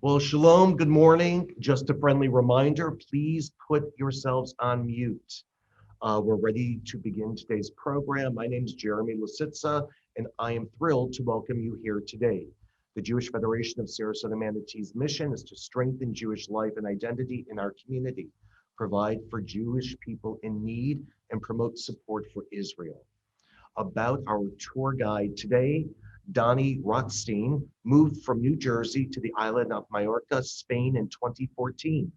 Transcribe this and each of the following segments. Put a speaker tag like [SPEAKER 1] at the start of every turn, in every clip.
[SPEAKER 1] Well, shalom, good morning. Just a friendly reminder, please put yourselves on mute. We're ready to begin today's program. My name is Jeremy Lisitsa, and I am thrilled to welcome you here today. The Jewish Federation of Sarasota-Manatee's mission is to strengthen Jewish life and identity in our community, provide for Jewish people in need, and promote support for Israel. About our tour guide today, Dani Rotstein moved from New Jersey to the island of Majorca, Spain in 2014.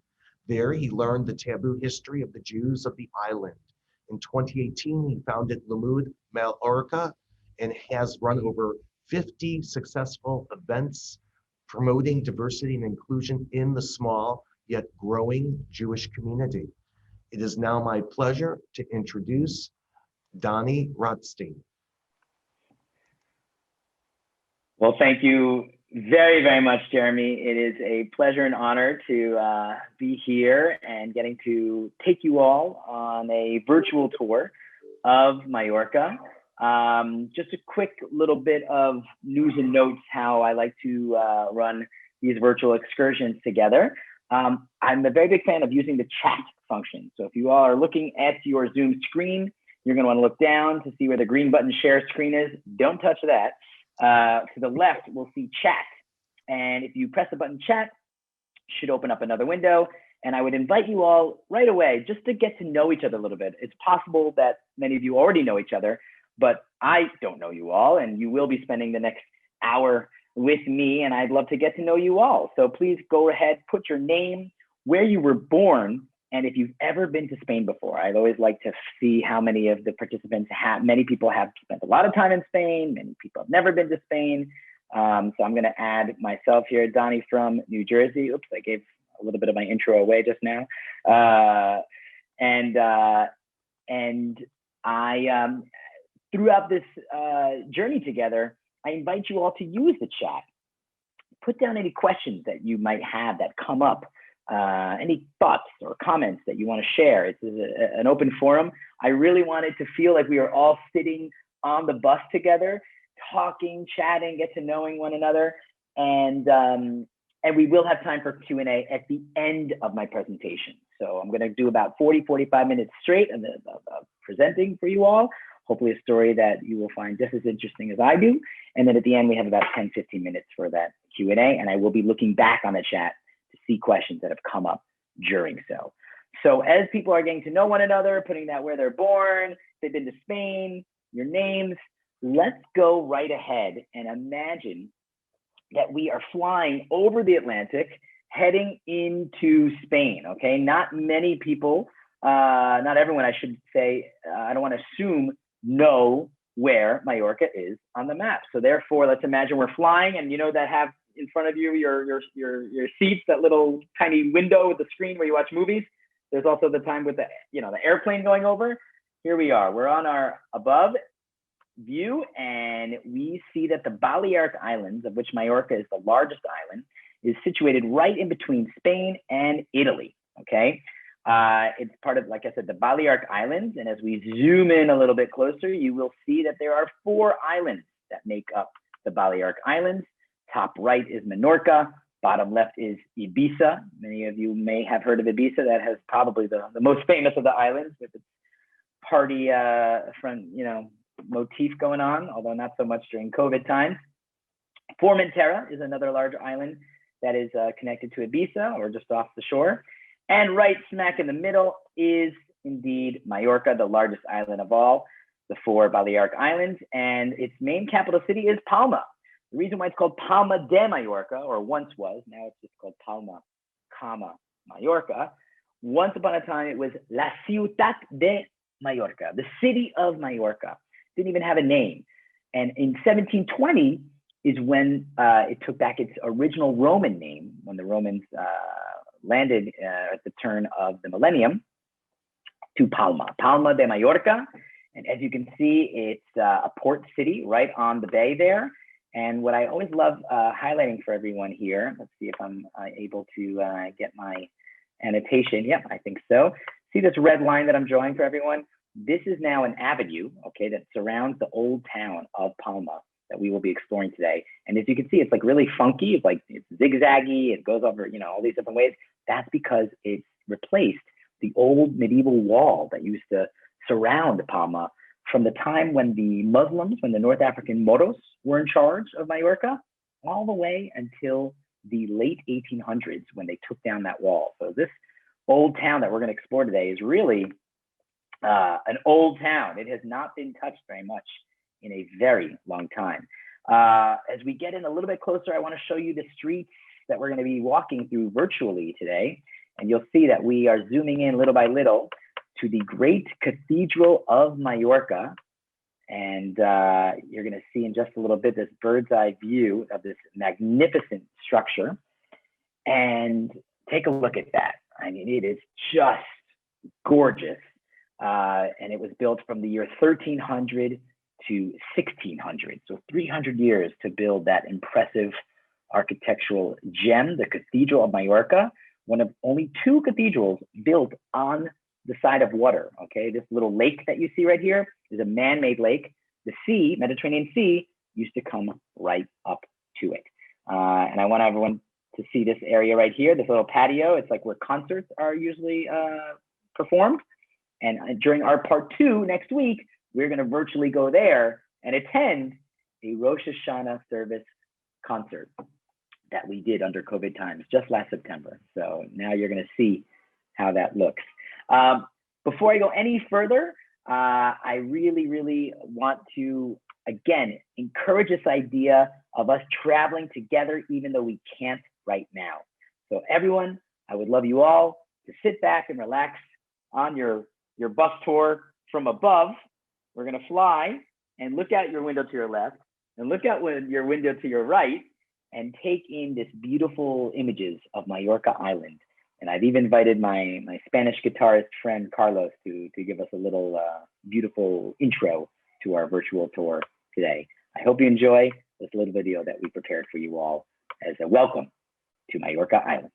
[SPEAKER 1] There, he learned the taboo history of the Jews of the island. In 2018, he founded But Majorca and has run over 50 successful events promoting diversity and inclusion in the small yet growing Jewish community. It is now my pleasure to introduce Dani Rotstein.
[SPEAKER 2] Well, thank you very, very much, Jeremy. It is a pleasure and honor to be here and getting to take you all on a virtual tour of Majorca. Just a quick little bit of news and notes how I like to run these virtual excursions together. I'm a very big fan of using the chat function. So if you all are looking at your Zoom screen, you're going to want to look down to see where the green button share screen is. Don't touch that. To the left, we'll see chat. And if you press the button chat, it should open up another window. And I would invite you all right away just to get to know each other a little bit. It's possible that many of you already know each other, but I don't know you all, and you will be spending the next hour with me, and I'd love to get to know you all. So please go ahead, put your name, where you were born, and if you've ever been to Spain before. I'd always like to see how many of the participants have. Many people have spent a lot of time in Spain. Many people have never been to Spain. So I'm going to add myself here, Dani from New Jersey. Oops, I gave a little bit of my intro away just now. And I, throughout this journey together, I invite you all to use the chat. Put down any questions that you might have that come up. Any thoughts or comments that you want to share. It's an open forum. I really wanted to feel like we are all sitting on the bus together, talking, chatting, get to knowing one another. And we will have time for Q&A at the end of my presentation. So I'm going to do about 45 minutes straight of presenting for you all. Hopefully a story that you will find just as interesting as I do. And then at the end, we have about 10-15 minutes for that Q&A. And I will be looking back on the chat to see questions that have come up during so. So as people are getting to know one another, putting that where they're born, they've been to Spain, your names, let's go right ahead and imagine that we are flying over the Atlantic, heading into Spain, okay? Not many people, not everyone, I should say, I don't want to assume, know where Majorca is on the map. So therefore, let's imagine we're flying, and you know that have in front of you your seats, that little tiny window with the screen where you watch movies. There's also the time with the the airplane going over. Here we are. We're on our above view, and we see that the Balearic Islands, of which Majorca is the largest island, is situated right in between Spain and Italy. Okay, it's part of, like I said, the Balearic Islands. And as we zoom in a little bit closer, you will see that there are 4 islands that make up the Balearic Islands. Top right is Menorca, bottom left is Ibiza. Many of you may have heard of Ibiza. That has probably the most famous of the islands with its party front, motif going on, although not so much during COVID times. Formentera is another large island that is connected to Ibiza or just off the shore. And right smack in the middle is indeed Majorca, the largest island of all, the 4 Balearic Islands. And its main capital city is Palma. The reason why it's called Palma de Majorca, or once was, now it's just called Palma, Majorca. Once upon a time, it was La Ciutat de Majorca, the city of Majorca. Didn't even have a name. And in 1720 is when it took back its original Roman name, when the Romans landed at the turn of the millennium, to Palma, Palma de Majorca. And as you can see, it's a port city right on the bay there. And what I always love highlighting for everyone here, let's see if I'm able to get my annotation. Yep, I think so. See this red line that I'm drawing for everyone? This is now an avenue, okay, that surrounds the old town of Palma. that we will be exploring today. And as you can see, it's like really funky. It's like it's zigzaggy. It goes over, all these different ways. That's because it's replaced the old medieval wall that used to surround Palma from the time when the Muslims, when the North African Moros were in charge of Majorca, all the way until the late 1800s when they took down that wall. So this old town that we're going to explore today is really an old town. It has not been touched very much in a very long time. As we get in a little bit closer, I want to show you the streets that we're going to be walking through virtually today. And you'll see that we are zooming in little by little to the great Cathedral of Majorca. And you're going to see in just a little bit this bird's eye view of this magnificent structure. And take a look at that. I mean, it is just gorgeous. And it was built from the year 1300 to 1600. So 300 years to build that impressive architectural gem, the Cathedral of Majorca, one of only 2 cathedrals built on the side of water, okay? This little lake that you see right here is a man-made lake. The sea, Mediterranean Sea, used to come right up to it. And I want everyone to see this area right here, this little patio. It's like where concerts are usually performed. And during our part 2 next week, we're gonna virtually go there and attend a Rosh Hashanah service concert that we did under COVID times just last September. So now you're gonna see how that looks. Before I go any further, I really want to, again, encourage this idea of us traveling together, even though we can't right now. So everyone, I would love you all to sit back and relax on your bus tour from above. We're gonna fly and look out your window to your left and look out your window to your right and take in this beautiful images of Majorca Island. And I've even invited my Spanish guitarist friend, Carlos, to give us a little beautiful intro to our virtual tour today. I hope you enjoy this little video that we prepared for you all as a welcome to Majorca Island.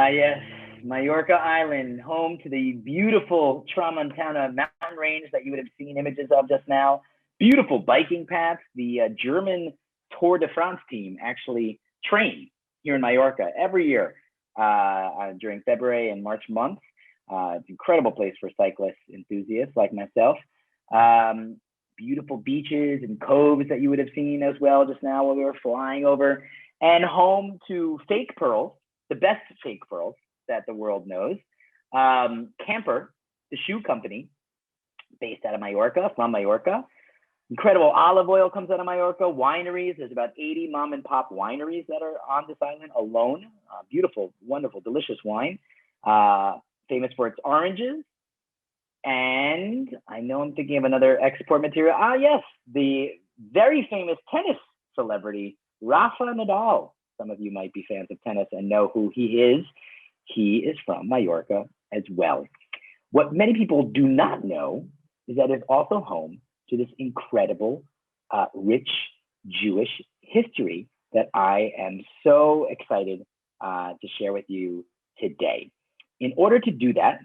[SPEAKER 2] Yes, Majorca Island, home to the beautiful Tramontana mountain range that you would have seen images of just now. Beautiful biking paths. The German Tour de France team actually train here in Majorca every year during February and March months. It's an incredible place for cyclists enthusiasts like myself. Beautiful beaches and coves that you would have seen as well just now while we were flying over, and home to fake pearls, the best fake pearls that the world knows. Camper, the shoe company based out of Majorca, from Majorca. Incredible olive oil comes out of Majorca. Wineries, there's about 80 mom and pop wineries that are on this island alone. Beautiful, wonderful, delicious wine. Famous for its oranges. And I know I'm thinking of another export material. Yes, the very famous tennis celebrity, Rafa Nadal. Some of you might be fans of tennis and know who he is. He is from Majorca as well. What many people do not know is that it's also home to this incredible, rich Jewish history that I am so excited to share with you today. In order to do that,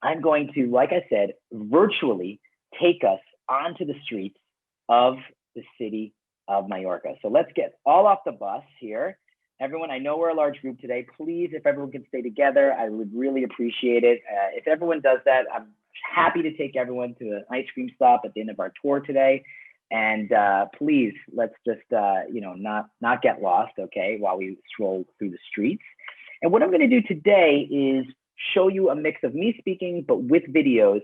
[SPEAKER 2] I'm going to, like I said, virtually take us onto the streets of the city of Majorca. So let's get all off the bus here. Everyone, I know we're a large group today. Please, if everyone can stay together, I would really appreciate it. If everyone does that, I'm happy to take everyone to an ice cream stop at the end of our tour today. And please, let's just, not get lost, okay, while we stroll through the streets. And what I'm going to do today is show you a mix of me speaking, but with videos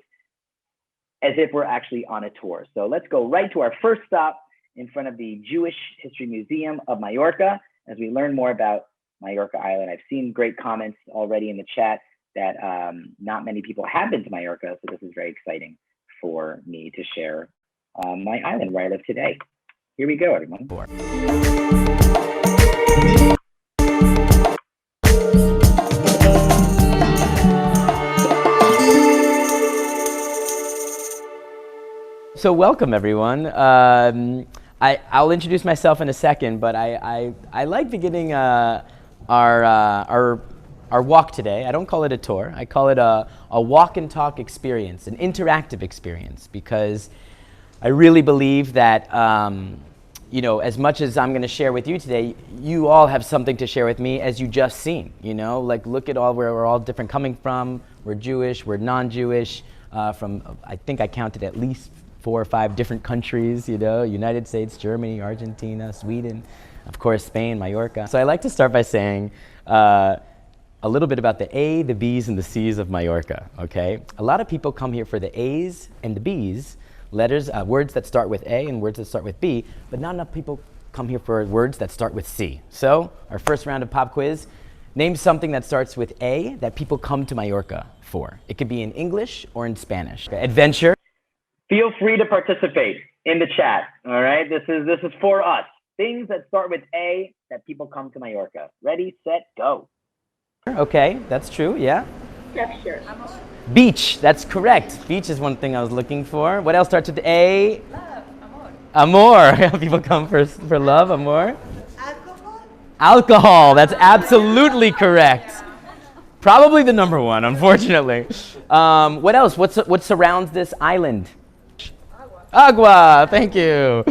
[SPEAKER 2] as if we're actually on a tour. So let's go right to our first stop in front of the Jewish History Museum of Majorca as we learn more about Majorca Island. I've seen great comments already in the chat that not many people have been to Majorca, so this is very exciting for me to share my island where I live today. Here we go, everyone.
[SPEAKER 3] So welcome, everyone. I'll introduce myself in a second, but I like beginning our walk today. I don't call it a tour. I call it a walk and talk experience, an interactive experience, because I really believe that as much as I'm going to share with you today, you all have something to share with me, as you just seen. Like, look at where we're all different coming from. We're Jewish. We're non-Jewish. From I think I counted at least 4 or 5 different countries, United States, Germany, Argentina, Sweden, of course, Spain, Majorca. So I like to start by saying a little bit about the A, the B's, and the C's of Majorca, okay? A lot of people come here for the A's and the B's, letters, words that start with A and words that start with B, but not enough people come here for words that start with C. So our first round of pop quiz, name something that starts with A that people come to Majorca for. It could be in English or in Spanish. Okay. Adventure.
[SPEAKER 2] Feel free to participate in the chat, all right? This is for us. Things that start with A that people come to Majorca. Ready, set, go.
[SPEAKER 3] Okay, that's true, yeah.
[SPEAKER 4] Texture.
[SPEAKER 3] Beach, that's correct. Beach is one thing I was looking for. What else starts with A?
[SPEAKER 4] Love. Amor.
[SPEAKER 3] Amor. People come for love, amor.
[SPEAKER 4] Alcohol.
[SPEAKER 3] Alcohol, that's absolutely correct. Probably the number one, unfortunately. What else? What surrounds this island? Agua, thank you.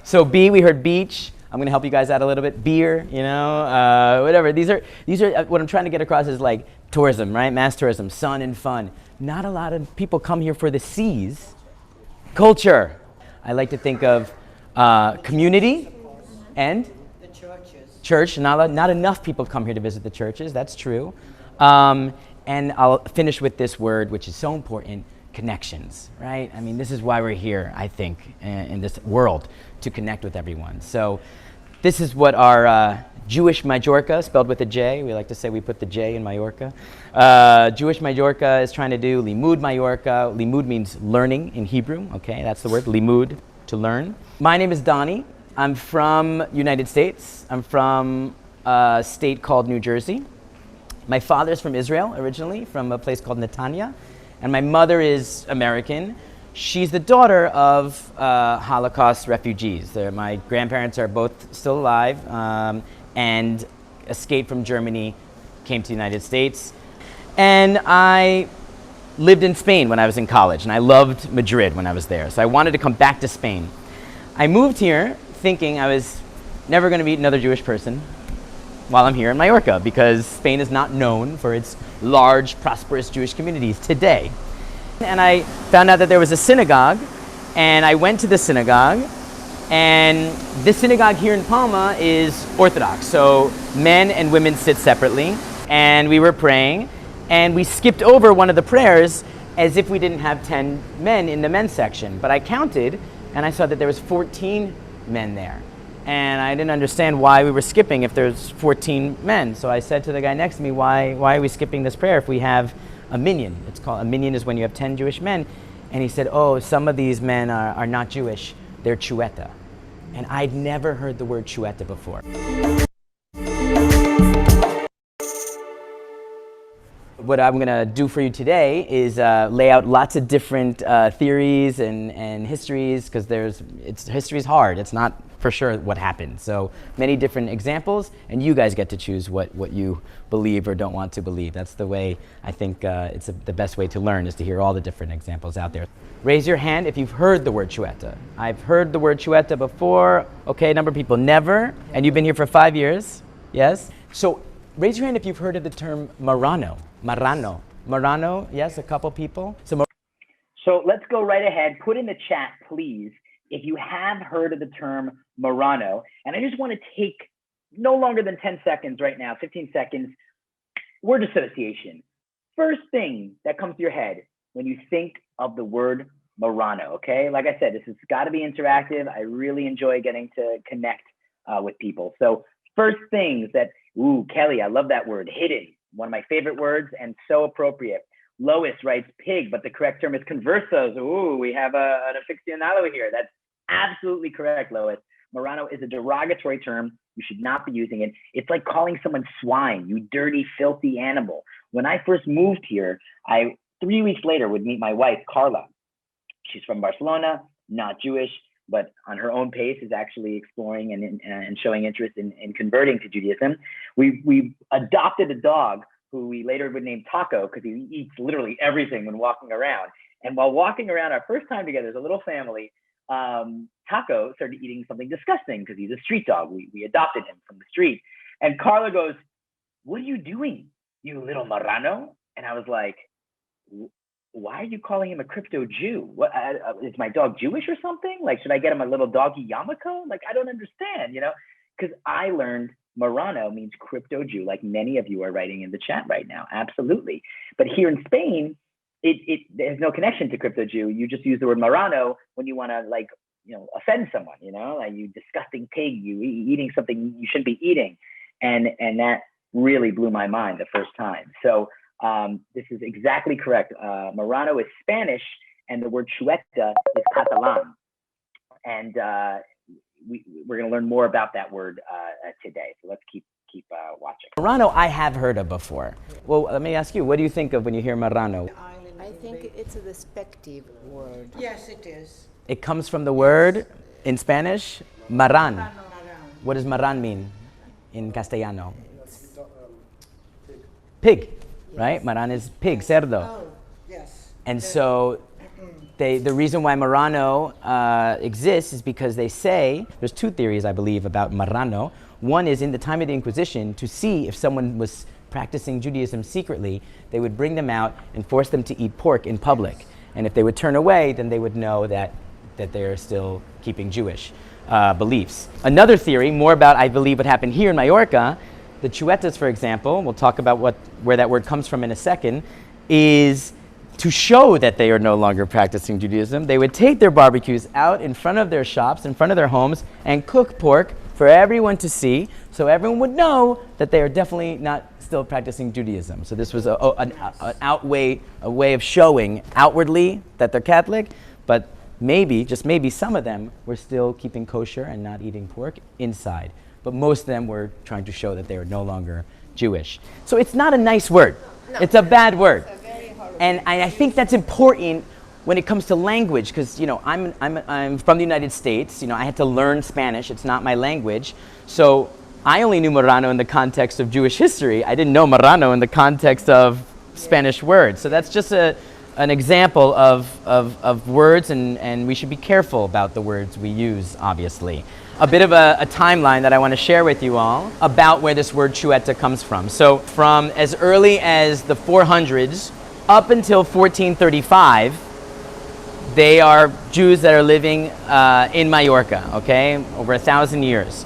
[SPEAKER 3] So B, we heard beach. I'm gonna help you guys out a little bit. Beer, whatever. These are what I'm trying to get across is like tourism, right? Mass tourism, sun and fun. Not a lot of people come here for the C's. Culture. I like to think of community and
[SPEAKER 4] The churches.
[SPEAKER 3] church. Not enough people come here to visit the churches. That's true. And I'll finish with this word, which is so important. Connections, right? I mean, this is why we're here, I think, in this world, to connect with everyone. So this is what our Jewish Majorca, spelled with a J. We like to say we put the J in Majorca. Jewish Majorca is trying to do Limud Majorca. Limud means learning in Hebrew, okay? That's the word, limud, to learn. My name is Dani. I'm from United States. I'm from a state called New Jersey. My father's from Israel originally, from a place called Netanya. And my mother is American. She's the daughter of Holocaust refugees. My grandparents are both still alive and escaped from Germany, came to the United States. And I lived in Spain when I was in college, and I loved Madrid when I was there. So I wanted to come back to Spain. I moved here thinking I was never going to meet another Jewish person while I'm here in Majorca, because Spain is not known for its large, prosperous Jewish communities today. And I found out that there was a synagogue, and I went to the synagogue, and this synagogue here in Palma is Orthodox, so men and women sit separately, and we were praying, and we skipped over one of the prayers as if we didn't have 10 men in the men's section, but I counted, and I saw that there was 14 men there. And I didn't understand why we were skipping if there's 14 men. So I said to the guy next to me, why are we skipping this prayer if we have a minyan? It's called, a minyan is when you have 10 Jewish men. And he said, oh, some of these men are not Jewish, they're Chueta. And I'd never heard the word Chueta before. what I'm going to do for you today is lay out lots of different theories and histories, because history is hard. It's not for sure what happened. So many different examples, and you guys get to choose what you believe or don't want to believe. That's the way I think the best way to learn, is to hear all the different examples out there. Raise your hand if you've heard the word Chueta. I've heard the word Chueta before. Okay, a number of people never. And you've been here for 5 years? Yes? So raise your hand if you've heard of the term Marrano. Marrano, yes, a couple people.
[SPEAKER 2] So let's go right ahead. Put in the chat, please, if you have heard of the term Marrano. And I just want to take no longer than 10 seconds right now, 15 seconds. Word association. First thing that comes to your head when you think of the word Marrano, okay? Like I said, this has got to be interactive. I really enjoy getting to connect with people. So first things that, ooh, Kelly, I love that word, hidden. One of my favorite words and so appropriate. Lois writes pig, but the correct term is conversos. Ooh, we have an aficionado here. That's absolutely correct, Lois. Marrano is a derogatory term. You should not be using it. It's like calling someone swine, you dirty, filthy animal. When I first moved here, 3 weeks later would meet my wife, Carla. She's from Barcelona, not Jewish, but on her own pace is actually exploring and showing interest in converting to Judaism. We adopted a dog who we later would name Taco, because he eats literally everything when walking around. And while walking around our first time together as a little family, Taco started eating something disgusting because he's a street dog. We adopted him from the street. And Carla goes, "What are you doing, you little marrano?" And I was like, "Why are you calling him a crypto Jew? What is my dog Jewish or something? Like, should I get him a little doggy yarmulke? Like, I don't understand, you know?" Because I learned Marrano means crypto Jew, like many of you are writing in the chat right now. Absolutely. But here in Spain, there's no connection to crypto Jew. You just use the word Marrano when you want to, like, you know, offend someone, you know, like, you disgusting pig, you eating something you shouldn't be eating. And that really blew my mind the first time. So this is exactly correct. Marrano is Spanish, and the word Chueta is Catalan. And we're going to learn more about that word today. So let's keep watching.
[SPEAKER 3] Marrano I have heard of before. Well, let me ask you, what do you think of when you hear Marrano?
[SPEAKER 4] I think it's a despective word.
[SPEAKER 5] Yes, it is.
[SPEAKER 3] It comes from the word in Spanish, marran. What does marran mean in Castellano? Pig, right? Marran is pig, cerdo.
[SPEAKER 5] Oh, yes.
[SPEAKER 3] And so the reason why Marrano exists is because they say, there's two theories, I believe, about Marrano. One is in the time of the Inquisition, to see if someone was practicing Judaism secretly, they would bring them out and force them to eat pork in public. And if they would turn away, then they would know that they're still keeping Jewish beliefs. Another theory, more about, I believe, what happened here in Majorca, the Chuetas, for example, we'll talk about where that word comes from in a second, is to show that they are no longer practicing Judaism. They would take their barbecues out in front of their shops, in front of their homes, and cook pork for everyone to see, so everyone would know that they are definitely not still practicing Judaism. So this was a way of showing outwardly that they're Catholic, but maybe, just maybe, some of them were still keeping kosher and not eating pork inside. But most of them were trying to show that they are no longer Jewish. So it's not a nice word. No. It's a bad word. And I think that's important when it comes to language, because, you know, I'm from the United States. You know, I had to learn Spanish. It's not my language. So I only knew Marrano in the context of Jewish history. I didn't know Marrano in the context of Spanish words. So that's just an example of words, and we should be careful about the words we use, obviously. A bit of a timeline that I want to share with you all about where this word Chueta comes from. So from as early as the 400s up until 1435, they are Jews that are living in Majorca, okay, over 1,000 years.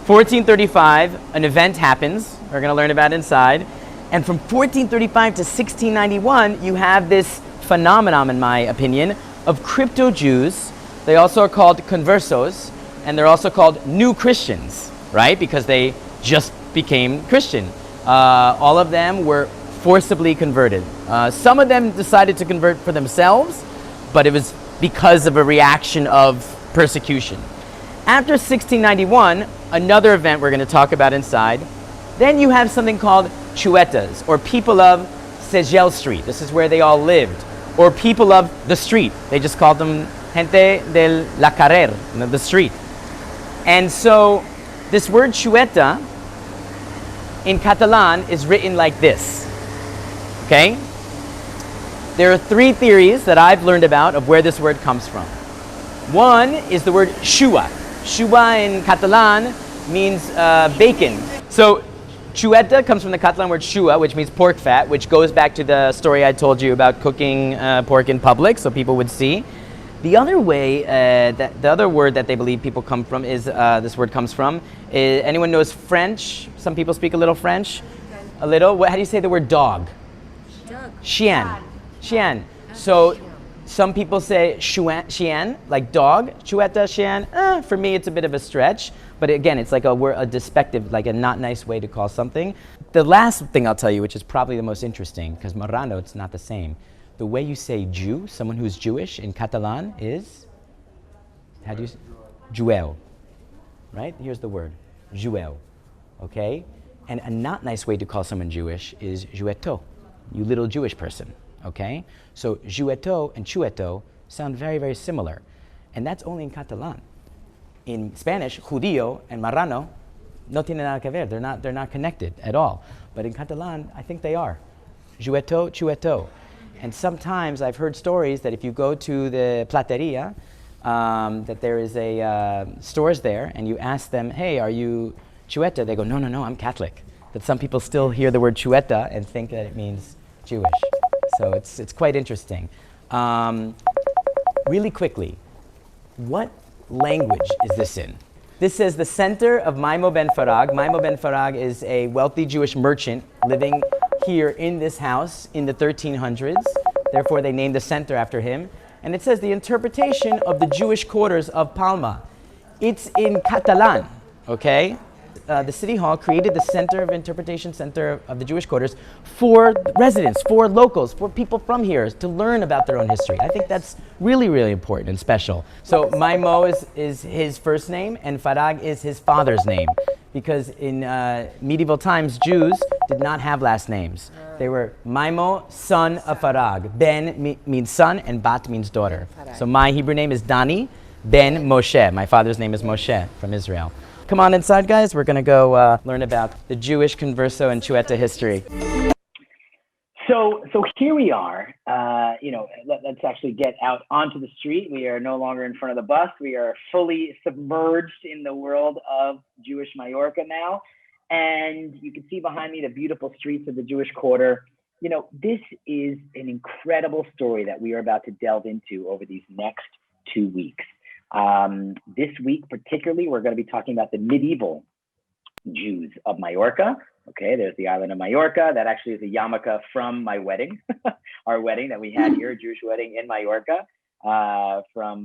[SPEAKER 3] 1435, an event happens, we're going to learn about inside, and from 1435 to 1691, you have this phenomenon, in my opinion, of crypto Jews. They also are called conversos, and they're also called new Christians, right? Because they just became Christian. All of them were forcibly converted. Some of them decided to convert for themselves, but it was because of a reaction of persecution. After 1691, another event we're going to talk about inside, then you have something called Chuetas, or people of Segel Street. This is where they all lived. Or people of the street. They just called them gente de la carrer, the street. And so this word Chueta in Catalan is written like this, okay? There are three theories that I've learned about of where this word comes from. One is the word xua. Xua in Catalan means bacon. So Chueta comes from the Catalan word xua, which means pork fat, which goes back to the story I told you about cooking pork in public so people would see. The other way, the other word that they believe people come from is, this word comes from, anyone knows French? Some people speak a little French? A little? How do you say the word dog?
[SPEAKER 4] Dog.
[SPEAKER 3] Chien. Chien. So some people say chien, like dog. Chueta, chien. For me, it's a bit of a stretch. But again, it's like a despective, like a not nice way to call something. The last thing I'll tell you, which is probably the most interesting, because marrano, it's not the same. The way you say Jew, someone who's Jewish in Catalan is, how do you say? Jueu, right? Here's the word, Jueu, okay? And a not nice way to call someone Jewish is Jueto, you little Jewish person, okay? So Jueto and Chueto sound very, very similar. And that's only in Catalan. In Spanish, judío and marrano no tienen nada que ver. They're not connected at all. But in Catalan, I think they are. Jueto, Chueto. And sometimes I've heard stories that if you go to the plateria, that there is stores there, and you ask them, hey, are you Chueta? They go, no, I'm Catholic. That some people still hear the word Chueta and think that it means Jewish. So it's quite interesting. Really quickly, what language is this in? This says the center of Maimo ben Farag. Maimo ben Farag is a wealthy Jewish merchant living here in this house in the 1300s. Therefore, they named the center after him. And it says the interpretation of the Jewish quarters of Palma. It's in Catalan, okay? The City Hall created the Center of Interpretation Center of the Jewish quarters for residents, for locals, for people from here to learn about their own history. I think that's really, really important and special. So Maimo is his first name and Farag is his father's name, because in medieval times, Jews did not have last names. They were Maimo, son of Farag. Ben means son and Bat means daughter. So my Hebrew name is Dani ben Moshe. My father's name is Moshe from Israel. Come on inside, guys. We're going to go learn about the Jewish Converso and Chueta history.
[SPEAKER 2] So here we are. Let's actually get out onto the street. We are no longer in front of the bus. We are fully submerged in the world of Jewish Majorca now. And you can see behind me the beautiful streets of the Jewish Quarter. You know, this is an incredible story that we are about to delve into over these next 2 weeks. This week particularly, we're going to be talking about the medieval Jews of Majorca. Okay, there's the island of Majorca. That actually is a yarmulke from my wedding, our wedding that we had here, a Jewish wedding in Majorca from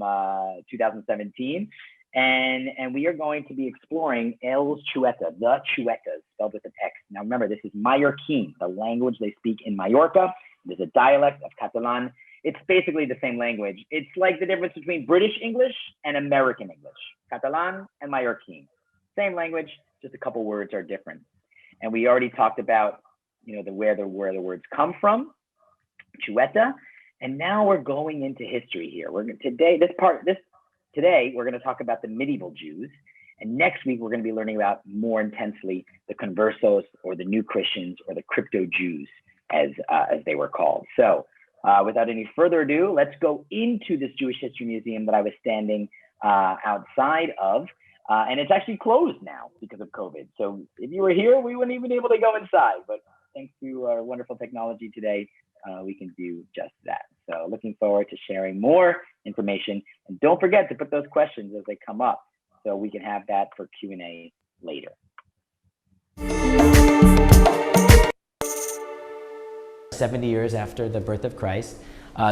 [SPEAKER 2] 2017. And we are going to be exploring El Chueta, the Chuetas, spelled with an X. Now remember, this is Mallorquin, the language they speak in Majorca. It is a dialect of Catalan. It's basically the same language. It's like the difference between British English and American English. Catalan and Mallorquin. Same language, just a couple words are different. And we already talked about, where the words come from, Chueta. And now we're going into history here. Today we're going to talk about the medieval Jews. And next week, we're going to be learning about more intensely the conversos, or the new Christians, or the crypto Jews, as they were called. So without any further ado, let's go into this Jewish History Museum that I was standing outside of. And it's actually closed now because of COVID. So if you were here, we wouldn't even be able to go inside. But thanks to our wonderful technology today, we can do just that. So looking forward to sharing more information. And don't forget to put those questions as they come up, so we can have that for Q&A later.
[SPEAKER 3] 70 years after the birth of Christ,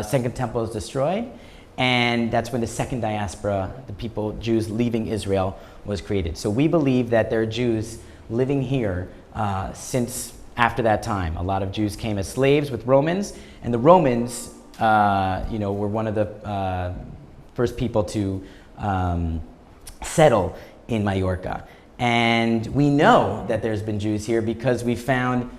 [SPEAKER 3] Second Temple is destroyed, and that's when the second diaspora, the people, Jews leaving Israel, was created. So we believe that there are Jews living here since after that time. A lot of Jews came as slaves with Romans, and the Romans, were one of the first people to settle in Majorca. And we know that there's been Jews here because we found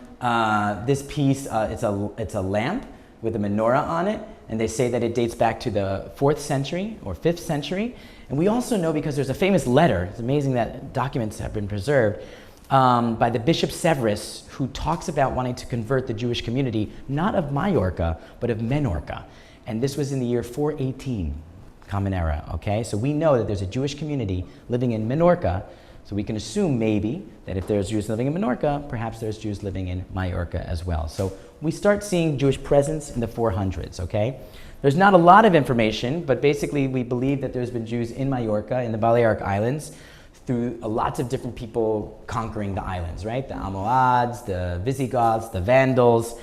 [SPEAKER 3] This piece, it's a lamp with a menorah on it, and they say that it dates back to the 4th century or 5th century. And we also know, because there's a famous letter, it's amazing that documents have been preserved, by the Bishop Severus, who talks about wanting to convert the Jewish community, not of Majorca, but of Menorca. And this was in the year 418, Common Era, okay? So we know that there's a Jewish community living in Menorca, so we can assume maybe that if there's Jews living in Menorca, perhaps there's Jews living in Majorca as well. So we start seeing Jewish presence in the 400s, okay? There's not a lot of information, but basically we believe that there's been Jews in Majorca, in the Balearic Islands, through lots of different people conquering the islands, right? The Almohads, the Visigoths, the Vandals,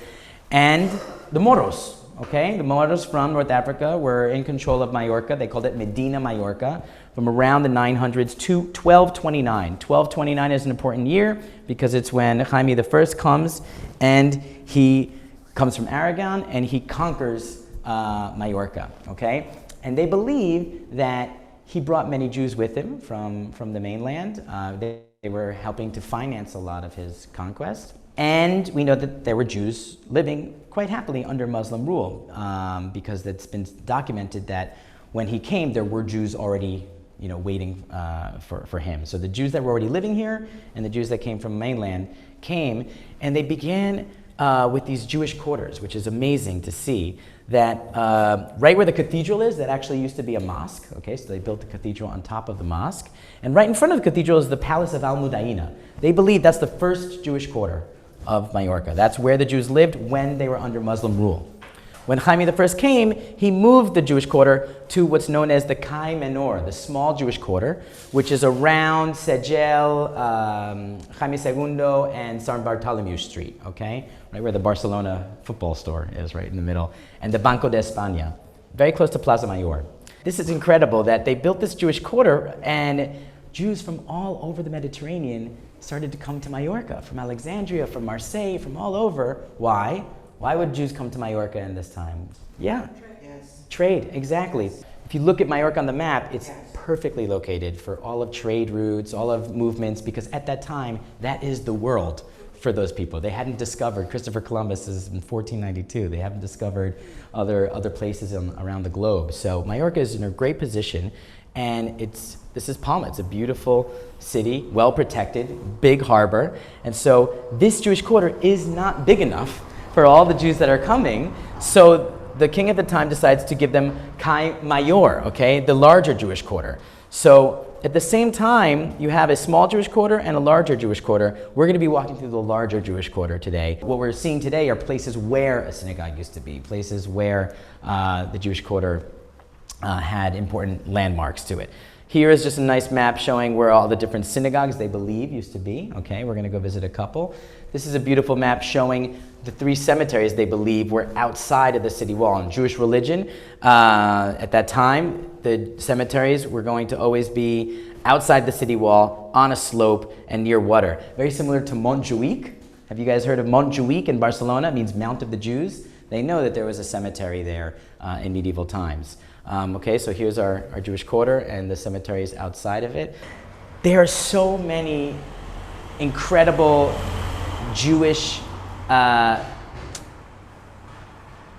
[SPEAKER 3] and the Moros, okay? The Moros from North Africa were in control of Majorca. They called it Medina Majorca from around the 900s to 1229. 1229 is an important year because it's when Jaime I comes, and he comes from Aragon and he conquers Majorca, okay? And they believe that he brought many Jews with him from the mainland. They were helping to finance a lot of his conquest. And we know that there were Jews living quite happily under Muslim rule, because it's been documented that when he came, there were Jews already waiting for him. So the Jews that were already living here and the Jews that came from mainland came, and they began with these Jewish quarters, which is amazing to see, that right where the cathedral is, that actually used to be a mosque, okay, so they built the cathedral on top of the mosque, and right in front of the cathedral is the Palace of Al-Mudaina. They believe that's the first Jewish quarter of Majorca. That's where the Jews lived when they were under Muslim rule. When Jaime I came, he moved the Jewish quarter to what's known as the Cai Menor, the small Jewish quarter, which is around Segel, Jaime II, and San Bartholomew Street, okay? Right where the Barcelona football store is, right in the middle, and the Banco de España, very close to Plaza Mayor. This is incredible that they built this Jewish quarter, and Jews from all over the Mediterranean started to come to Majorca, from Alexandria, from Marseille, from all over. Why? Why would Jews come to Majorca in this time? Yeah,
[SPEAKER 5] Yes.
[SPEAKER 3] trade, exactly. If you look at Majorca on the map, it's perfectly located for all of trade routes, all of movements, because at that time, that is the world for those people. They hadn't discovered, Christopher Columbus is in 1492, they haven't discovered other places around the globe. So Majorca is in a great position, and this is Palma. It's a beautiful city, well protected, big harbor, and so this Jewish quarter is not big enough for all the Jews that are coming. So the king at the time decides to give them Cai Mayor, okay, the larger Jewish quarter. So at the same time, you have a small Jewish quarter and a larger Jewish quarter. We're going to be walking through the larger Jewish quarter today. What we're seeing today are places where a synagogue used to be, places where the Jewish quarter had important landmarks to it. Here is just a nice map showing where all the different synagogues they believe used to be. Okay, we're going to go visit a couple. This is a beautiful map showing the 3 cemeteries they believe were outside of the city wall. In Jewish religion, at that time, the cemeteries were going to always be outside the city wall, on a slope, and near water. Very similar to Montjuic. Have you guys heard of Montjuic in Barcelona? It means Mount of the Jews. They know that there was a cemetery there in medieval times. Okay, so here's our Jewish quarter and the cemeteries outside of it. There are so many incredible Jewish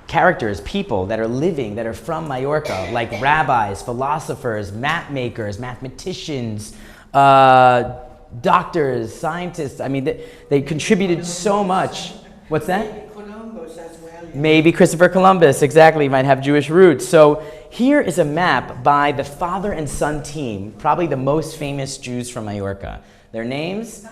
[SPEAKER 3] characters, people that are living, that are from Majorca, like rabbis, philosophers, map makers, mathematicians, doctors, scientists. I mean, they contributed so much. What's that?
[SPEAKER 5] Columbus as well.
[SPEAKER 3] Maybe Christopher Columbus, exactly, might have Jewish roots. So here is a map by the father and son team, probably the most famous Jews from Majorca. Their names?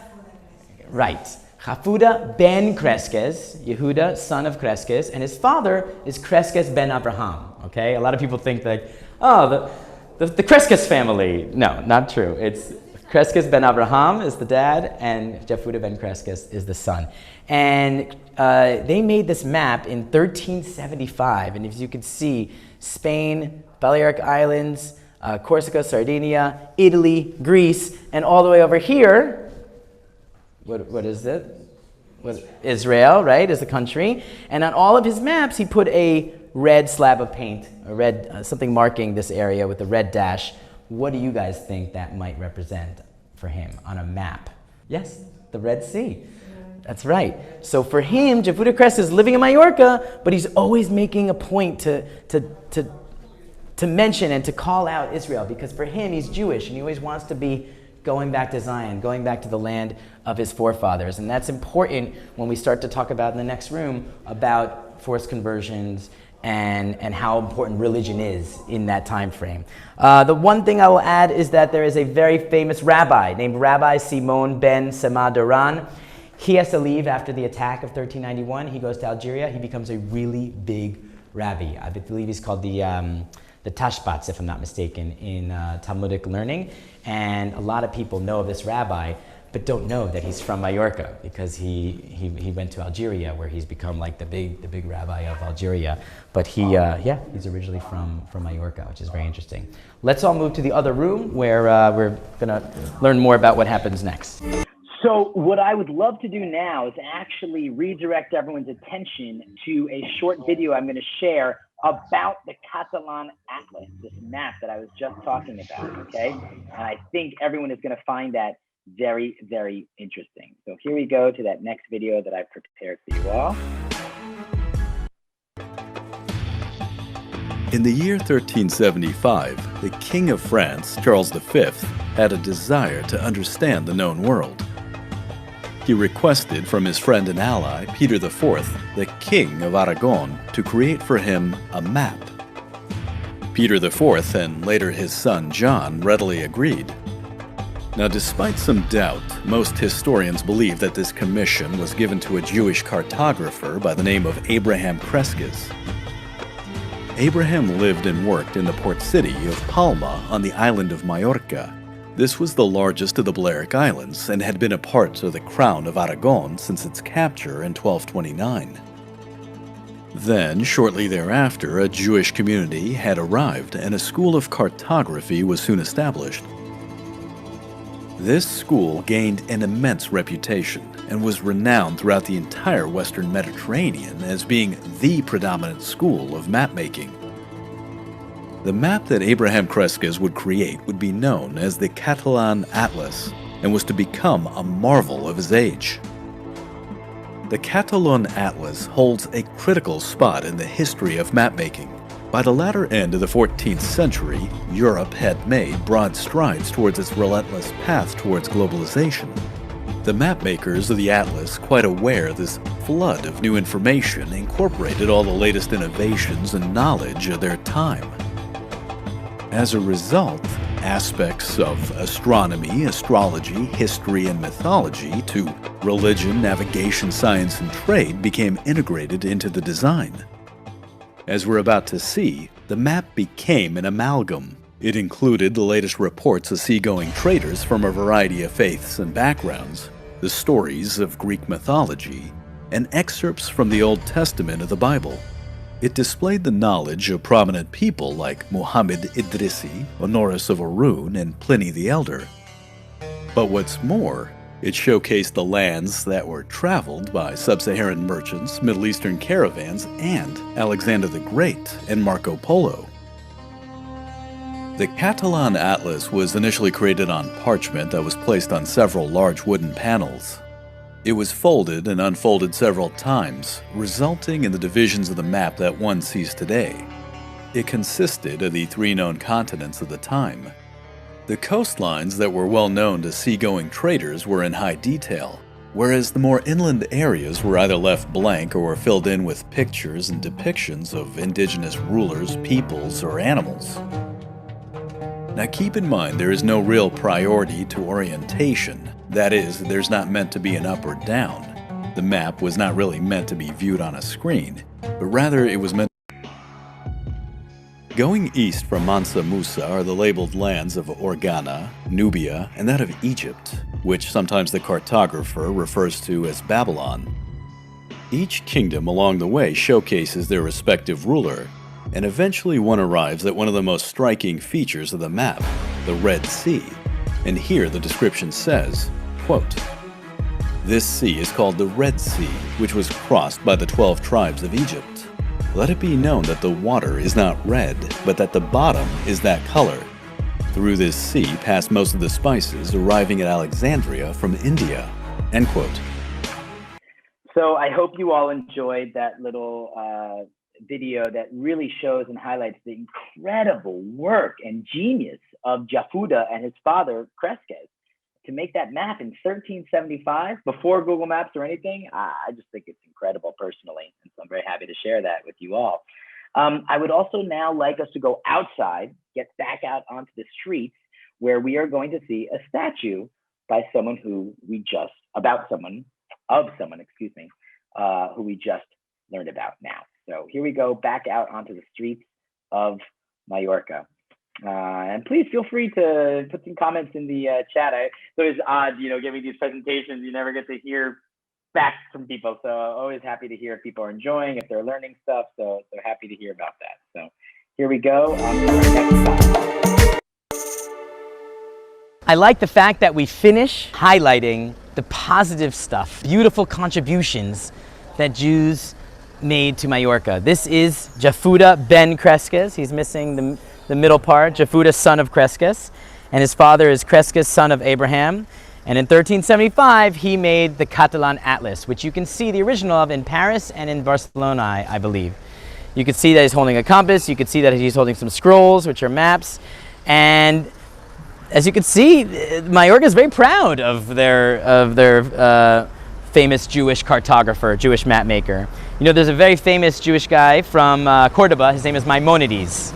[SPEAKER 3] Right. Hafuda ben Cresques, Yehuda, son of Cresques, and his father is Cresques ben Abraham. Okay, a lot of people think like, oh, the Cresques family. No, not true. It's Cresques ben Abraham is the dad, and Yehuda ben Cresques is the son. And they made this map in 1375, and as you can see, Spain, Balearic Islands, Corsica, Sardinia, Italy, Greece, and all the way over here. What is it? Israel, right, is the country. And on all of his maps, he put a red slab of paint, a red something marking this area with a red dash. What do you guys think that might represent for him on a map? Yes, the Red Sea. That's right. So for him, Jehuda Crest is living in Majorca, but he's always making a point to mention and to call out Israel, because for him, he's Jewish, and he always wants to be going back to Zion, going back to the land of his forefathers. And that's important when we start to talk about in the next room about forced conversions and how important religion is in that time frame. The one thing I will add is that there is a very famous rabbi named Rabbi Simon ben Samadaran. He has to leave after the attack of 1391. He goes to Algeria. He becomes a really big rabbi. I believe he's called the Tashbats, if I'm not mistaken, in Talmudic learning. And a lot of people know of this rabbi, but don't know that he's from Majorca, because he went to Algeria, where he's become like the big rabbi of Algeria. But he's originally from Majorca, which is very interesting. Let's all move to the other room, where we're gonna learn more about what happens next.
[SPEAKER 2] So what I would love to do now is actually redirect everyone's attention to a short video I'm going to share about the Catalan Atlas, this map that I was just talking about, okay? And I think everyone is going to find that very, very interesting. So here we go to that next video that I've prepared for you all.
[SPEAKER 6] In the year 1375, the King of France, Charles V, had a desire to understand the known world. He requested from his friend and ally, Peter IV, the King of Aragon, to create for him a map. Peter IV and later his son John readily agreed. Now, despite some doubt, most historians believe that this commission was given to a Jewish cartographer by the name of Abraham Cresques. Abraham lived and worked in the port city of Palma on the island of Majorca. This was the largest of the Balearic Islands and had been a part of the Crown of Aragon since its capture in 1229. Then, shortly thereafter, a Jewish community had arrived and a school of cartography was soon established. This school gained an immense reputation and was renowned throughout the entire Western Mediterranean as being the predominant school of map-making. The map that Abraham Cresques would create would be known as the Catalan Atlas and was to become a marvel of his age. The Catalan Atlas holds a critical spot in the history of mapmaking. By the latter end of the 14th century, Europe had made broad strides towards its relentless path towards globalization. The mapmakers of the Atlas, quite aware of this flood of new information, incorporated all the latest innovations and knowledge of their time. As a result, aspects of astronomy, astrology, history, and mythology to religion, navigation, science, and trade became integrated into the design. As we're about to see, the map became an amalgam. It included the latest reports of seagoing traders from a variety of faiths and backgrounds, the stories of Greek mythology, and excerpts from the Old Testament of the Bible. It displayed the knowledge of prominent people like Muhammad Idrisi, Honorus of Arun, and Pliny the Elder. But what's more, it showcased the lands that were traveled by sub-Saharan merchants, Middle Eastern caravans, and Alexander the Great and Marco Polo. The Catalan Atlas was initially created on parchment that was placed on several large wooden panels. It was folded and unfolded several times, resulting in the divisions of the map that one sees today. It consisted of the three known continents of the time. The coastlines that were well known to seagoing traders were in high detail, whereas the more inland areas were either left blank or were filled in with pictures and depictions of indigenous rulers, peoples, or animals. Now keep in mind there is no real priority to orientation. That is, there's not meant to be an up or down. The map was not really meant to be viewed on a screen, but rather it was meant. Going east from Mansa Musa are the labeled lands of Organa, Nubia, and that of Egypt, which sometimes the cartographer refers to as Babylon. Each kingdom along the way showcases their respective ruler, and eventually one arrives at one of the most striking features of the map, the Red Sea. And here the description says, quote, "This sea is called the Red Sea, which was crossed by the 12 tribes of Egypt. Let it be known that the water is not red, but that the bottom is that color. Through this sea pass most of the spices arriving at Alexandria from India." End quote.
[SPEAKER 2] So I hope you all enjoyed that little video that really shows and highlights the incredible work and genius of Jafuda and his father, Cresques, to make that map in 1375 before Google Maps or anything. I just think it's incredible personally. And so I'm very happy to share that with you all. I would also now like us to go outside, get back out onto the streets, where we are going to see a statue by someone who we just, excuse me, who we just learned about now. So here we go, back out onto the streets of Majorca. And please feel free to put some comments in the chat. It's always odd, giving these presentations, you never get to hear back from people. So always happy to hear if people are enjoying, if they're learning stuff. So happy to hear about that. So here we go on to our next slide.
[SPEAKER 3] I like the fact that we finish highlighting the positive stuff, beautiful contributions that Jews made to Majorca. This is Jafuda ben Cresques. He's missing the middle part, Jafuda, son of Cresques, and his father is Cresques, son of Abraham. And in 1375, he made the Catalan Atlas, which you can see the original of in Paris and in Barcelona, I believe. You can see that he's holding a compass. You can see that he's holding some scrolls, which are maps. And as you can see, Majorca is very proud of their famous Jewish cartographer, Jewish map maker. There's a very famous Jewish guy from Cordoba. His name is Maimonides.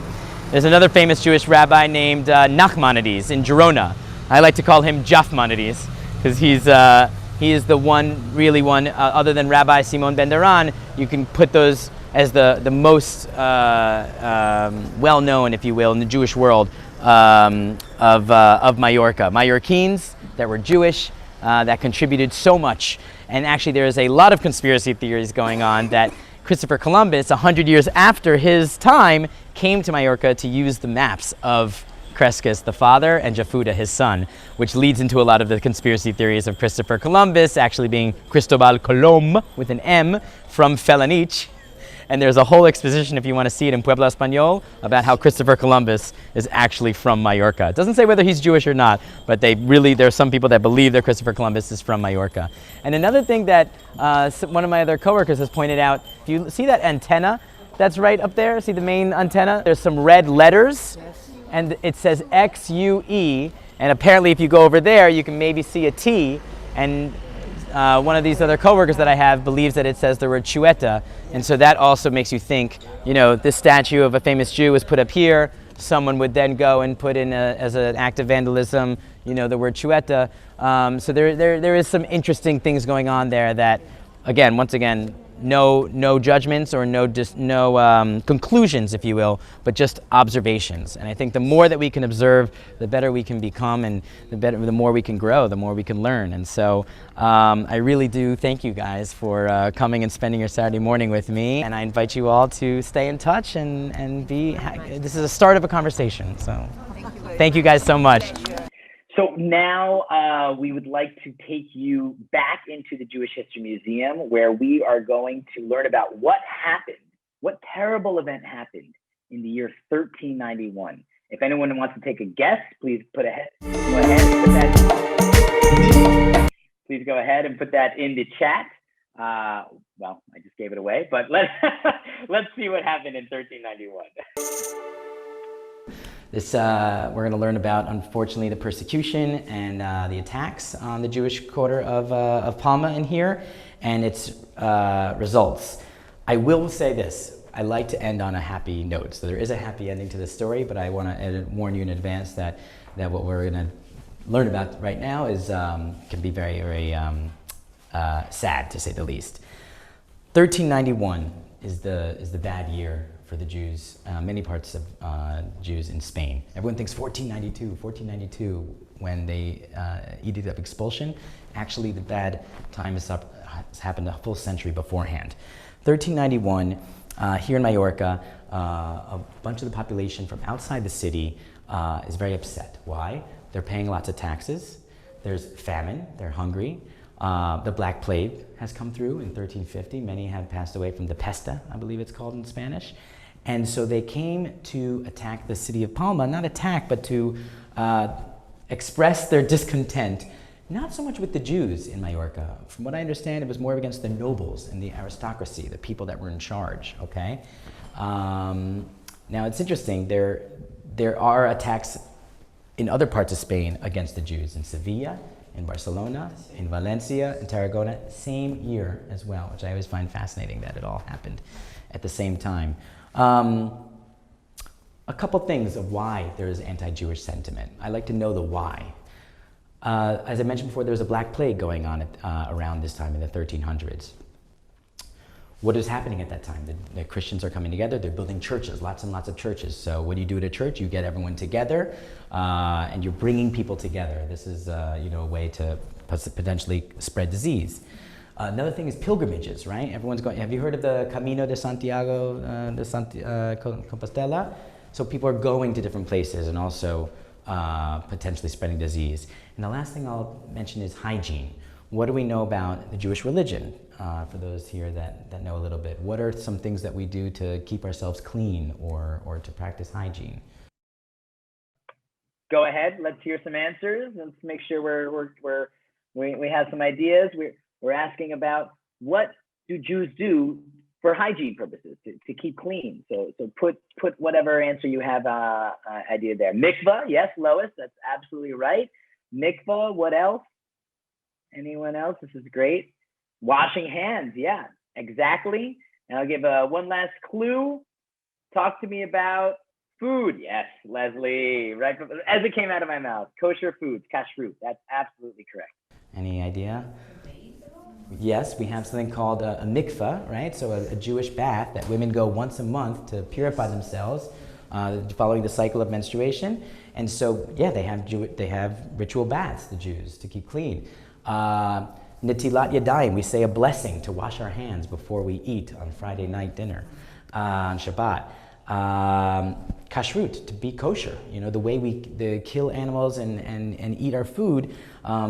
[SPEAKER 3] There's another famous Jewish rabbi named Nachmanides in Girona. I like to call him Jafmanides because he is the one, really one, other than Rabbi Simon ben Daran, you can put those as the most well-known, if you will, in the Jewish world of Majorca. Mallorquins that were Jewish, that contributed so much. And actually there is a lot of conspiracy theories going on that Christopher Columbus, 100 years after his time, came to Majorca to use the maps of Cresques, the father, and Jafuda, his son, which leads into a lot of the conspiracy theories of Christopher Columbus actually being Cristobal Colom, with an M, from Felanich. And there's a whole exposition, if you want to see it, in Puebla Español about how Christopher Columbus is actually from Majorca. It doesn't say whether he's Jewish or not, but there's some people that believe that Christopher Columbus is from Majorca. And another thing that one of my other coworkers has pointed out, if you see that antenna that's right up there, see the main antenna? There's some red letters, and it says XUE, and apparently if you go over there, you can maybe see a T, and one of these other coworkers that I have believes that it says the word Chueta, and so that also makes you think, this statue of a famous Jew was put up here, someone would then go and put in as an act of vandalism, the word Chueta. So there is some interesting things going on there that, once again, no judgments or no conclusions, if you will, but just observations. And I think the more that we can observe, the better we can become, and the more we can grow, the more we can learn. And so I really do thank you guys for coming and spending your Saturday morning with me. And I invite you all to stay in touch and this is a start of a conversation. So thank you guys so much.
[SPEAKER 2] So now we would like to take you back into the Jewish History Museum, where we are going to learn about what terrible event happened in the year 1391. If anyone wants to take a guess, please go ahead and put that in the chat. Well, I just gave it away, but let's see what happened in 1391.
[SPEAKER 3] We're going to learn about, unfortunately, the persecution and the attacks on the Jewish quarter of Palma in here, and its results. I will say this. I like to end on a happy note. So there is a happy ending to this story, but I want to warn you in advance that what we're going to learn about right now can be very, very sad, to say the least. 1391 is the bad year for the Jews, many parts of Jews in Spain. Everyone thinks 1492, when they edict of expulsion. Actually, the bad time has happened a full century beforehand. 1391, here in Majorca, a bunch of the population from outside the city is very upset. Why? They're paying lots of taxes. There's famine, they're hungry. The Black Plague has come through in 1350. Many have passed away from the pesta, I believe it's called in Spanish. And so they came to attack the city of Palma, not attack, but to express their discontent, Not so much with the Jews in Majorca. From what I understand, it was more against the nobles and the aristocracy, the people that were in charge, okay? Now it's interesting, there are attacks in other parts of Spain against the Jews, in Sevilla, in Barcelona, in Valencia, in Tarragona, same year as well, which I always find fascinating that it all happened at the same time. A couple things of why there is anti-Jewish sentiment. I like to know the why. As I mentioned before, there was a Black Plague going on around this time in the 1300s. What is happening at that time? The Christians are coming together, they're building churches, lots and lots of churches. So what do you do at a church? You get everyone together and you're bringing people together. This is a way to potentially spread disease. Another thing is pilgrimages, right? Everyone's going, have you heard of the Camino de Santiago de Compostela? So people are going to different places and also potentially spreading disease. And the last thing I'll mention is hygiene. What do we know about the Jewish religion? For those here that know a little bit, what are some things that we do to keep ourselves clean or to practice hygiene?
[SPEAKER 2] Go ahead. Let's hear some answers. Let's make sure we have some ideas. We're asking about what do Jews do for hygiene purposes to keep clean. So put whatever answer you have idea there. Mikvah, yes, Lois, that's absolutely right. Mikvah. What else? Anyone else? This is great. Washing hands, yeah, exactly. And I'll give one last clue. Talk to me about food. Yes, Leslie, right as it came out of my mouth. Kosher foods, kashrut. That's absolutely correct.
[SPEAKER 3] Any idea? Yes, we have something called a mikvah, right? So a Jewish bath that women go once a month to purify themselves following the cycle of menstruation. And so, yeah, they have ritual baths, the Jews, to keep clean. Netilat Yadayim, we say a blessing to wash our hands before we eat on Friday night dinner, on Shabbat. Kashrut, to be kosher. You know, the way they kill animals and eat our food,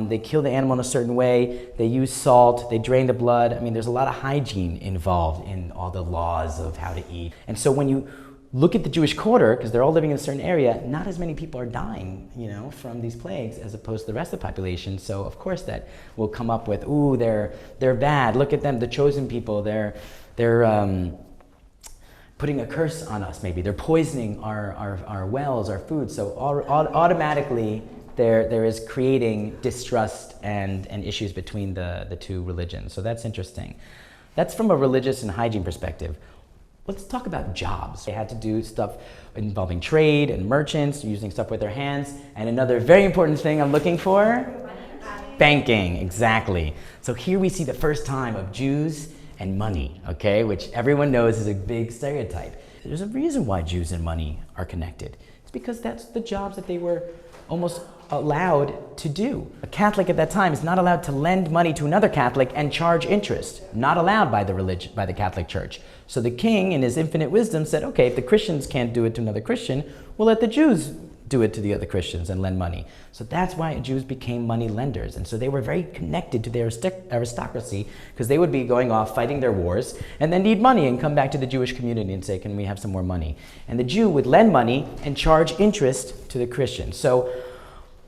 [SPEAKER 3] they kill the animal in a certain way, they use salt, they drain the blood. I mean, there's a lot of hygiene involved in all the laws of how to eat. And so when you look at the Jewish quarter, because they're all living in a certain area, not as many people are dying, from these plagues as opposed to the rest of the population. So of course that will come up with, ooh, they're bad. Look at them, the chosen people. They're putting a curse on us. Maybe they're poisoning our wells, our food. So automatically there is creating distrust and issues between the two religions. So that's interesting. That's from a religious and hygiene perspective. Let's talk about jobs. They had to do stuff involving trade and merchants, using stuff with their hands. And another very important thing I'm looking for, banking, exactly. So here we see the first time of Jews and money, okay, which everyone knows is a big stereotype. There's a reason why Jews and money are connected. It's because that's the jobs that they were almost allowed to do. A Catholic at that time is not allowed to lend money to another Catholic and charge interest. Not allowed by the Catholic Church. So the king, in his infinite wisdom, said, okay, if the Christians can't do it to another Christian, we'll let the Jews do it to the other Christians and lend money. So that's why Jews became money lenders. And so they were very connected to the aristocracy, because they would be going off fighting their wars and then need money and come back to the Jewish community and say, can we have some more money? And the Jew would lend money and charge interest to the Christian. So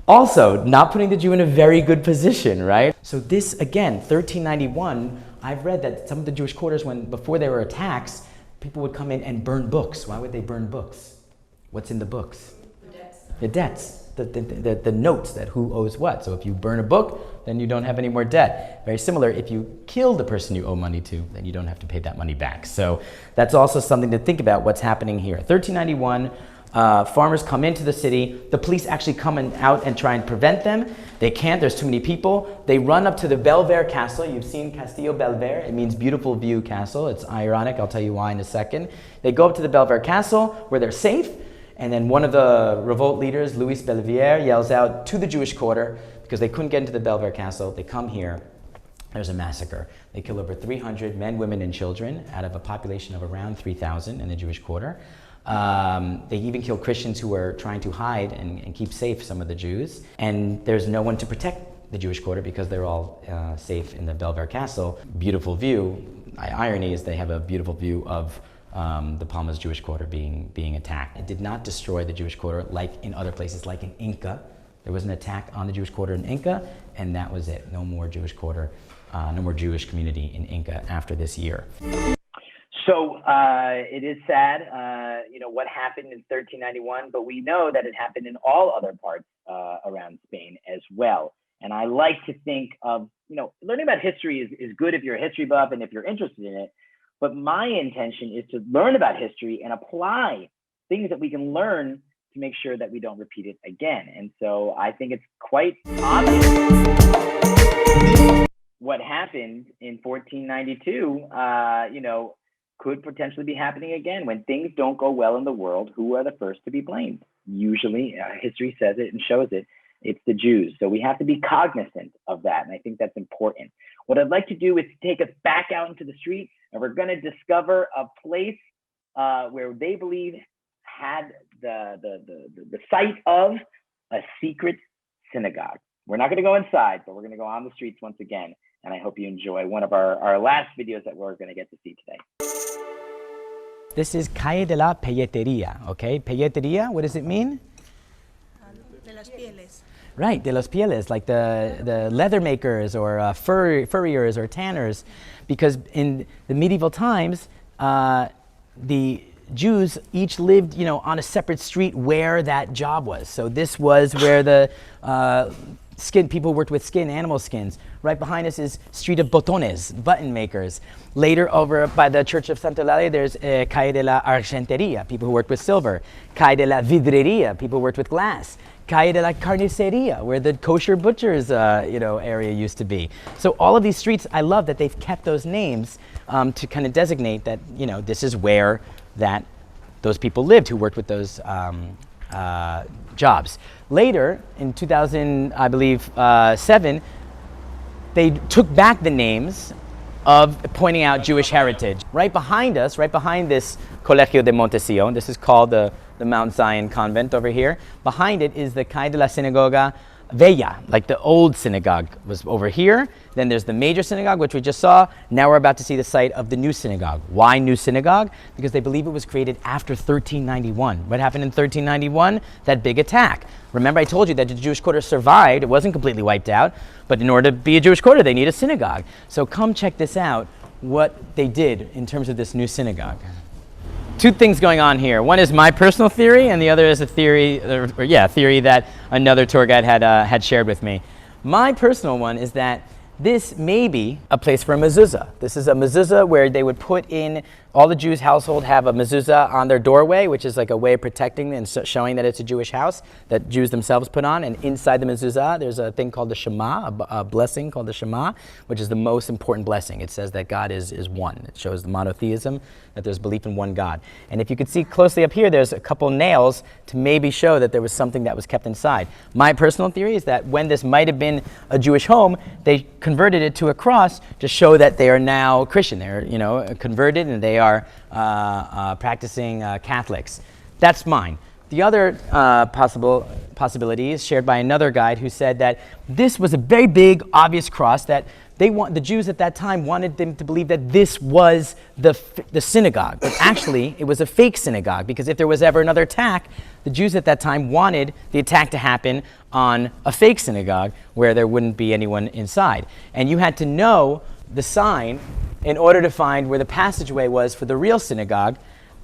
[SPEAKER 3] also, not putting the Jew in a very good position, right? So this, again, 1391, I've read that some of the Jewish quarters, before there were attacks, people would come in and burn books. Why would they burn books? What's in the books? The debts, the notes that who owes what. So if you burn a book, then you don't have any more debt. Very similar, if you kill the person you owe money to, then you don't have to pay that money back. So that's also something to think about what's happening here. 1391, farmers come into the city. The police actually come out and try and prevent them. They can't, there's too many people. They run up to the Belver Castle. You've seen Castillo Belver. It means beautiful view castle. It's ironic, I'll tell you why in a second. They go up to the Belver Castle where they're safe. And then one of the revolt leaders, Luis Belvier, yells out to the Jewish quarter, because they couldn't get into the Belver Castle. They come here. There's a massacre. They kill over 300 men, women, and children out of a population of around 3,000 in the Jewish quarter. They even kill Christians who were trying to hide and keep safe some of the Jews. And there's no one to protect the Jewish quarter because they're all safe in the Belver Castle. Beautiful view. Irony is they have a beautiful view of the Palma's Jewish quarter being attacked. It did not destroy the Jewish quarter like in other places, like in Inca, There was an attack on the Jewish quarter in Inca, and that was it. No more Jewish quarter, no more Jewish community in Inca after this year.
[SPEAKER 2] So it is sad, what happened in 1391, but we know that it happened in all other parts around Spain as well. And I like to think of, learning about history is good if you're a history buff and if you're interested in it. But my intention is to learn about history and apply things that we can learn to make sure that we don't repeat it again. And so I think it's quite obvious what happened in 1492, could potentially be happening again. When things don't go well in the world, who are the first to be blamed? Usually, history says it and shows it, it's the Jews. So we have to be cognizant of that, and I think that's important. What I'd like to do is take us back out into the street, and we're going to discover a place where they believe had the site of a secret synagogue. We're not going to go inside, but we're going to go on the streets once again, and I hope you enjoy one of our last videos that we're going to get to see today.
[SPEAKER 3] This is Calle de la Pelleteria, okay? Pelleteria, what does it mean?
[SPEAKER 7] De las pieles.
[SPEAKER 3] Right, de los pieles, like the leather makers or furriers or tanners, because in the medieval times, the Jews each lived, on a separate street where that job was. So this was where the people worked with animal skins. Right behind us is Street of Botones, button makers. Later over by the Church of Santa Eulalia, there's Calle de la Argenteria, people who worked with silver. Calle de la Vidreria, people who worked with glass. Calle de la Carniceria, where the kosher butchers, area used to be. So all of these streets, I love that they've kept those names to kind of designate that, this is where those people lived who worked with those jobs. Later, in 2000, I believe, 7, they took back the names of pointing out Jewish heritage. Right behind us, right behind this Colegio de Montesion, this is called the Mount Zion Convent over here. Behind it is the Calle de la Sinagoga Vella, like the old synagogue was over here. Then there's the major synagogue, which we just saw. Now we're about to see the site of the new synagogue. Why new synagogue? Because they believe it was created after 1391. What happened in 1391? That big attack. Remember I told you that the Jewish quarter survived. It wasn't completely wiped out. But in order to be a Jewish quarter, they need a synagogue. So come check this out, what they did in terms of this new synagogue. Two things going on here. One is my personal theory, and the other is a theory, theory that another tour guide had shared with me. My personal one is that this may be a place for a mezuzah. This is a mezuzah where they would put in, all the Jews' household have a mezuzah on their doorway, which is like a way of protecting and showing that it's a Jewish house that Jews themselves put on. And inside the mezuzah, there's a thing called the Shema, a blessing called the Shema, which is the most important blessing. It says that God is one. It shows the monotheism, that there's belief in one God. And if you could see closely up here, there's a couple nails to maybe show that there was something that was kept inside. My personal theory is that when this might have been a Jewish home, they converted it to a cross to show that they are now Christian. They're converted and they are practicing Catholics. That's mine. The other possibility is shared by another guide who said that this was a very big, obvious cross that the Jews at that time wanted them to believe that this was the synagogue. But actually, it was a fake synagogue, because if there was ever another attack, the Jews at that time wanted the attack to happen on a fake synagogue where there wouldn't be anyone inside. And you had to know the sign in order to find where the passageway was for the real synagogue.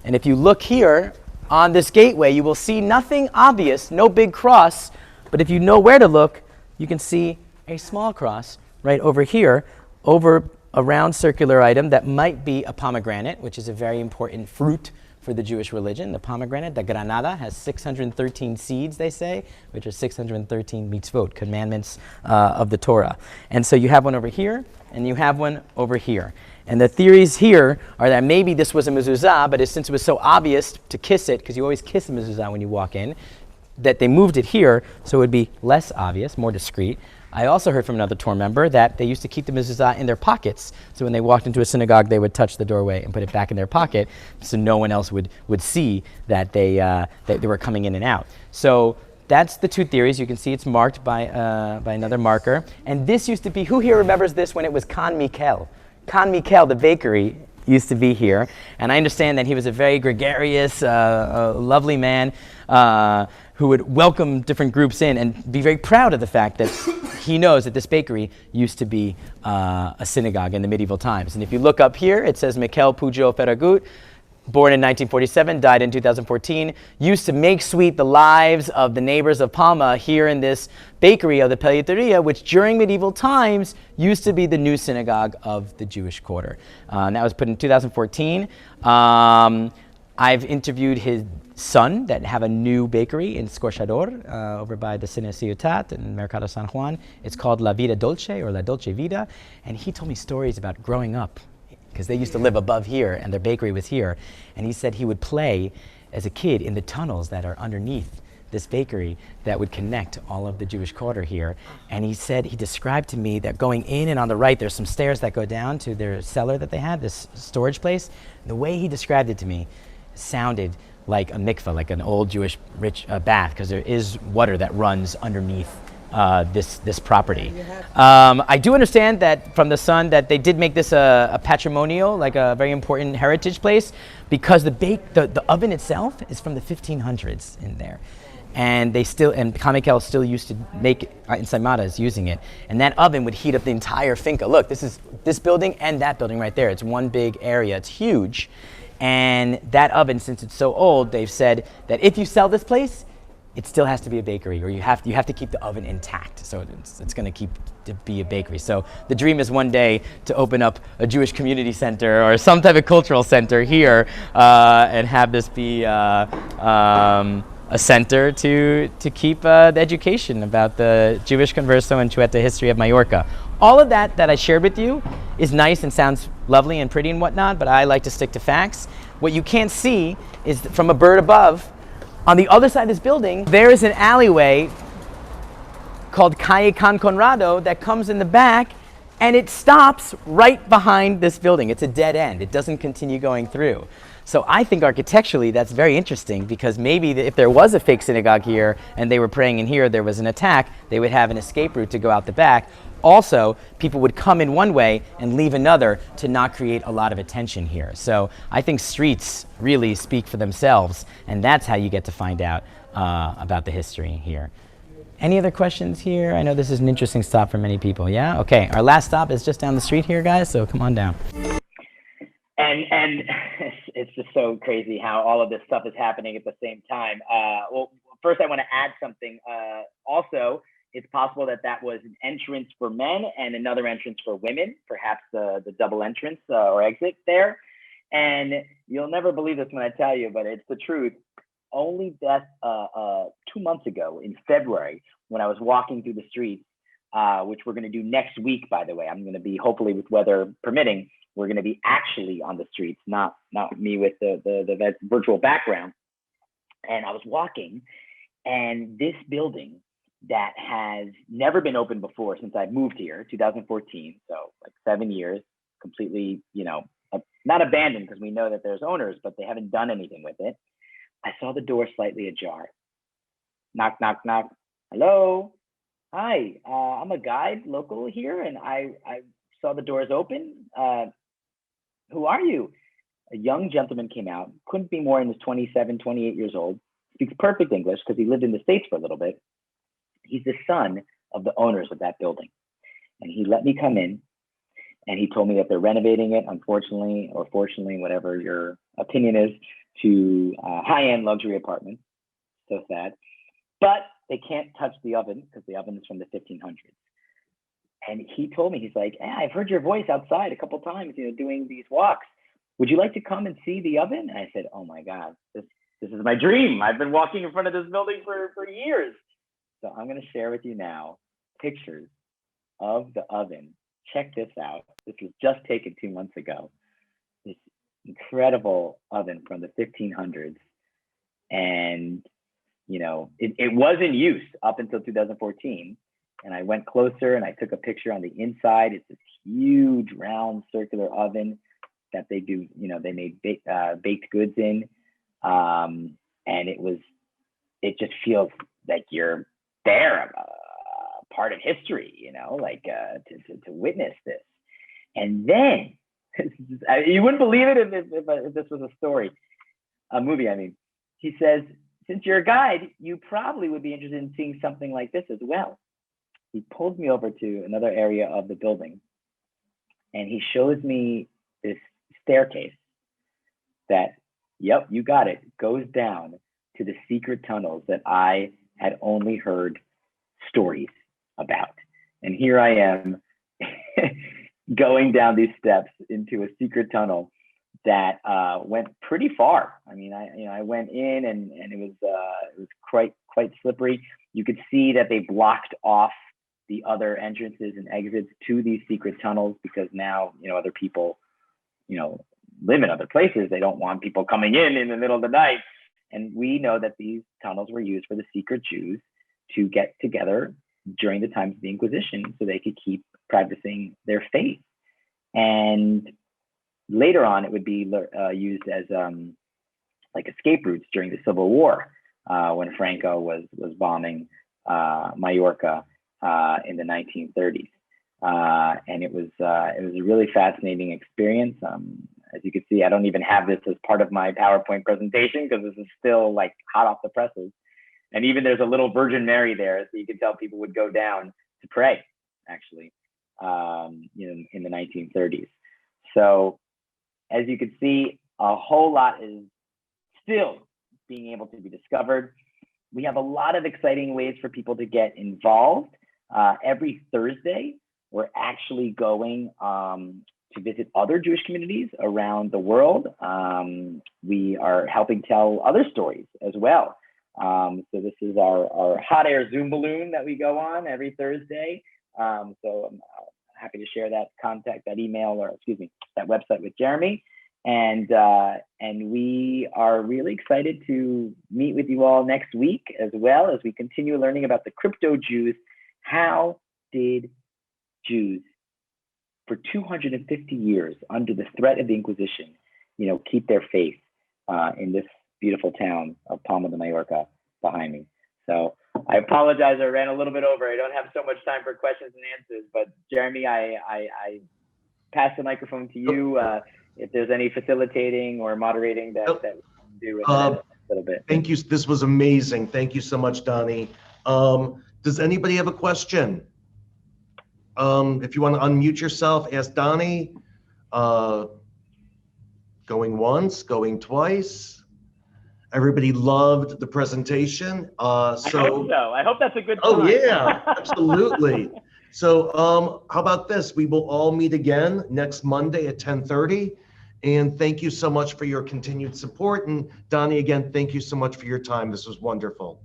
[SPEAKER 3] And if you look here on this gateway, you will see nothing obvious, no big cross. But if you know where to look, you can see a small cross right over here, over a round circular item that might be a pomegranate, which is a very important fruit for the Jewish religion. The pomegranate, the granada, has 613 seeds, they say, which are 613 mitzvot, commandments of the Torah. And so you have one over here, and you have one over here. And the theories here are that maybe this was a mezuzah, but since it was so obvious to kiss it, because you always kiss a mezuzah when you walk in, that they moved it here so it would be less obvious, more discreet. I also heard from another tour member that they used to keep the mezuzah in their pockets. So when they walked into a synagogue, they would touch the doorway and put it back in their pocket so no one else would see that they were coming in and out. So that's the two theories. You can see it's marked by another marker. And this used to be, who here remembers this when it was Can Mikel? Can Mikel, the bakery, used to be here. And I understand that he was a very gregarious, lovely man who would welcome different groups in and be very proud of the fact that he knows that this bakery used to be a synagogue in the medieval times. And if you look up here, it says Mikel Pujo Ferragut, born in 1947, died in 2014, used to make sweet the lives of the neighbors of Palma here in this bakery of the Pelleteria, which during medieval times used to be the new synagogue of the Jewish quarter. And that was put in 2014. I've interviewed his son that have a new bakery in Scorchador over by the Cine Ciutat in Mercado San Juan. It's called La Vida Dolce or La Dolce Vida. And he told me stories about growing up because they used to live above here and their bakery was here. And he said he would play as a kid in the tunnels that are underneath this bakery that would connect all of the Jewish quarter here. And he said, he described to me that going in and on the right, there's some stairs that go down to their cellar that they had, this storage place. The way he described it to me sounded like a mikveh, like an old Jewish rich bath, because there is water that runs underneath this property. I do understand that from the son that they did make this a patrimonial, like a very important heritage place, because the oven itself is from the 1500s in there. And they still, and Kamikel still used to make ensaimadas using it. And that oven would heat up the entire finca. Look, this is this building and that building right there. It's one big area, it's huge. And that oven, since it's so old, they've said that if you sell this place, it still has to be a bakery, or you have to keep the oven intact. So it's going to keep to be a bakery. So the dream is one day to open up a Jewish community center or some type of cultural center here, and have this be a center to keep the education about the Jewish Converso and Chueta history of Majorca. All of that I shared with you is nice and sounds lovely and pretty and whatnot, but I like to stick to facts. What you can't see is from a bird above, on the other side of this building, there is an alleyway called Calle Can Conrado that comes in the back, and it stops right behind this building. It's a dead end. It doesn't continue going through. So I think architecturally that's very interesting, because maybe if there was a fake synagogue here and they were praying in here, there was an attack, they would have an escape route to go out the back. Also, people would come in one way and leave another to not create a lot of attention here. So I think streets really speak for themselves, and that's how you get to find out about the history here. Any other questions here? I know this is an interesting stop for many people. Yeah? Okay, our last stop is just down the street here, guys, so come on down.
[SPEAKER 2] And it's just so crazy how all of this stuff is happening at the same time. Well, first I want to add something. Also, it's possible that was an entrance for men and another entrance for women, perhaps the double entrance or exit there. And you'll never believe this when I tell you, but it's the truth. Only that 2 months ago in February, when I was walking through the streets, which we're going to do next week, by the way, I'm going to be, hopefully with weather permitting, we're going to be actually on the streets, not me with the virtual background. And I was walking, and this building that has never been opened before since I moved here, 2014, so like 7 years, completely, not abandoned because we know that there's owners, but they haven't done anything with it. I saw the door slightly ajar. Knock, knock, knock. Hello. Hi, I'm a guide local here, and I saw the doors open. Who are you? A young gentleman came out, couldn't be more in his 27, 28 years old, speaks perfect English because he lived in the States for a little bit. He's the son of the owners of that building. And he let me come in, and he told me that they're renovating it, unfortunately, or fortunately, whatever your opinion is, to high-end luxury apartments. So sad. But they can't touch the oven because the oven is from the 1500s. And he told me, he's like, hey, I've heard your voice outside a couple of times, doing these walks. Would you like to come and see the oven? And I said, oh my God, this is my dream. I've been walking in front of this building for years. So I'm going to share with you now pictures of the oven. Check this out. This was just taken 2 months ago. This incredible oven from the 1500s. And, it was in use up until 2014. And I went closer and I took a picture on the inside. It's this huge round circular oven that they do, they made baked goods in. And it just feels like you're there, part of history, to witness this. And then, you wouldn't believe it if this was a movie, I mean. He says, since you're a guide, you probably would be interested in seeing something like this as well. He pulls me over to another area of the building, and he shows me this staircase that, yep, you got it, goes down to the secret tunnels that I had only heard stories about. And here I am going down these steps into a secret tunnel that went pretty far. I mean, I went in and it was quite slippery. You could see that they blocked off the other entrances and exits to these secret tunnels because now, other people, live in other places. They don't want people coming in the middle of the night. And we know that these tunnels were used for the secret Jews to get together during the times of the Inquisition so they could keep practicing their faith. And later on, it would be used as like escape routes during the Civil War when Franco was bombing Majorca in the 1930s. And it was a really fascinating experience. As you can see, I don't even have this as part of my PowerPoint presentation because this is still like hot off the presses. And even there's a little Virgin Mary there, so you can tell people would go down to pray, actually, in the 1930s. So as you can see, a whole lot is still being able to be discovered. We have a lot of exciting ways for people to get involved. Every Thursday, we're actually going to visit other Jewish communities around the world. We are helping tell other stories as well. So this is our hot air Zoom balloon that we go on every Thursday. So I'm happy to share that that website with Jeremy. And we are really excited to meet with you all next week as well as we continue learning about the crypto Jews. How did Jews for 250 years under the threat of the Inquisition, keep their faith in this beautiful town of Palma de Majorca behind me? So I apologize, I ran a little bit over. I don't have so much time for questions and answers, but Jeremy, I pass the microphone to you. If there's any facilitating or moderating that we can do in a little bit.
[SPEAKER 1] Thank you. This was amazing. Thank you so much, Dani. Does anybody have a question? If you want to unmute yourself, ask Dani. Going once, going twice. Everybody loved the presentation.
[SPEAKER 2] I hope so. I hope that's a good sign.
[SPEAKER 1] Oh yeah, absolutely. So how about this? We will all meet again next Monday at 10:30. And thank you so much for your continued support. And Dani, again, thank you so much for your time. This was wonderful.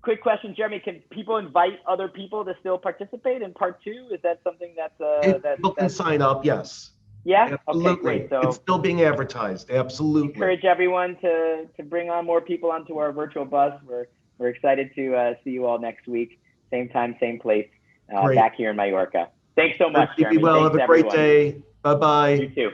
[SPEAKER 2] Quick question, Jeremy, can people invite other people to still participate in part 2? Is that something that's
[SPEAKER 1] people can sign up, yes.
[SPEAKER 2] Yeah?
[SPEAKER 1] Absolutely.
[SPEAKER 2] Okay, great. So
[SPEAKER 1] it's still being advertised, absolutely.
[SPEAKER 2] Encourage everyone to bring on more people onto our virtual bus. We're excited to see you all next week. Same time, same place, back here in Majorca. Thanks so much, Jeremy.
[SPEAKER 1] Be well, have a great day. Bye-bye.
[SPEAKER 2] You too.